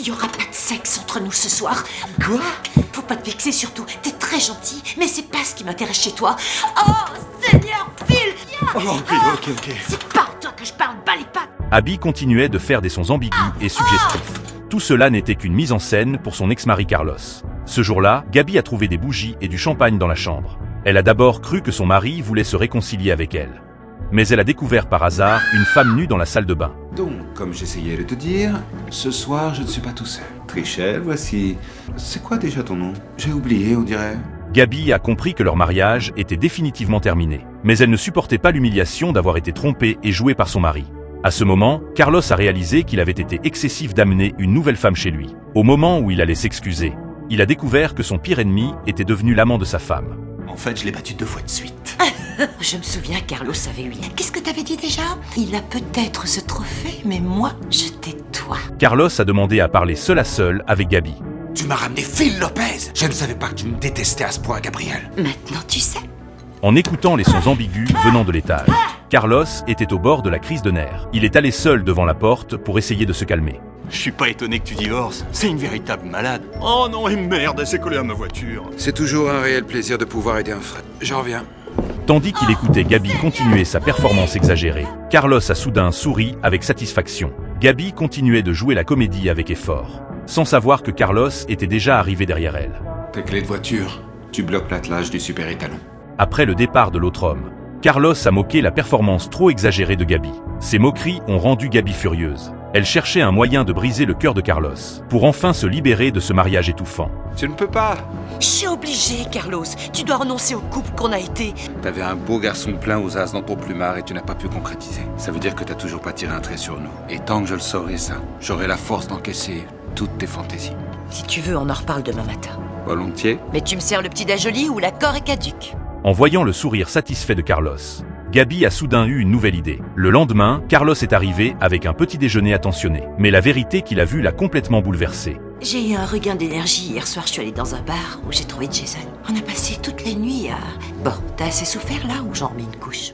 Il y aura pas de sexe entre nous ce soir. Quoi? Faut pas te vexer surtout. T'es très gentil, mais c'est pas ce qui m'intéresse chez toi. Oh, Seigneur, file! Oh, ok. C'est pas à toi que je parle, bas les pattes. Abby continuait de faire des sons ambigus et suggestifs. Tout cela n'était qu'une mise en scène pour son ex-mari Carlos. Ce jour-là, Gabi a trouvé des bougies et du champagne dans la chambre. Elle a d'abord cru que son mari voulait se réconcilier avec elle. Mais elle a découvert par hasard une femme nue dans la salle de bain. Donc, comme j'essayais de te dire, ce soir je ne suis pas tout seul. Trichel, voici... C'est quoi déjà ton nom? J'ai oublié, on dirait. Gabi a compris que leur mariage était définitivement terminé. Mais elle ne supportait pas l'humiliation d'avoir été trompée et jouée par son mari. À ce moment, Carlos a réalisé qu'il avait été excessif d'amener une nouvelle femme chez lui. Au moment où il allait s'excuser, il a découvert que son pire ennemi était devenu l'amant de sa femme. En fait, je l'ai battu 2 fois de suite. Je me souviens, Carlos avait 8 ans. Qu'est-ce que t'avais dit déjà? Il a peut-être ce trophée, mais moi, je t'ai toi. Carlos a demandé à parler seul à seul avec Gabi. Tu m'as ramené Phil Lopez. Je ne savais pas que tu me détestais à ce point, Gabriel. Maintenant, tu sais. En écoutant les sons ambigus venant de l'étage, Carlos était au bord de la crise de nerfs. Il est allé seul devant la porte pour essayer de se calmer. Je suis pas étonné que tu divorces. C'est une véritable malade. Oh non, et merde, elle s'est collée à ma voiture. C'est toujours un réel plaisir de pouvoir aider un frère. J'en reviens. Tandis qu'il écoutait Gabi continuer sa performance exagérée, Carlos a soudain souri avec satisfaction. Gabi continuait de jouer la comédie avec effort, sans savoir que Carlos était déjà arrivé derrière elle. Tes clés de voiture. Tu bloques l'attelage du super étalon. Après le départ de l'autre homme, Carlos a moqué la performance trop exagérée de Gabi. Ces moqueries ont rendu Gabi furieuse. Elle cherchait un moyen de briser le cœur de Carlos, pour enfin se libérer de ce mariage étouffant. Tu ne peux pas. Je suis obligée, Carlos. Tu dois renoncer au couple qu'on a été. T'avais un beau garçon plein aux as dans ton plumard et tu n'as pas pu concrétiser. Ça veut dire que t'as toujours pas tiré un trait sur nous. Et tant que je le saurai ça, j'aurai la force d'encaisser toutes tes fantaisies. Si tu veux, on en reparle demain matin. Volontiers. Mais tu me sers le petit dajoli ou l'accord est caduque. En voyant le sourire satisfait de Carlos, Gabi a soudain eu une nouvelle idée. Le lendemain, Carlos est arrivé avec un petit déjeuner attentionné. Mais la vérité qu'il a vue l'a complètement bouleversé. J'ai eu un regain d'énergie. Hier soir, je suis allée dans un bar où j'ai trouvé Jason. On a passé toute la nuit à... Bon, t'as assez souffert là ou j'en remets une couche?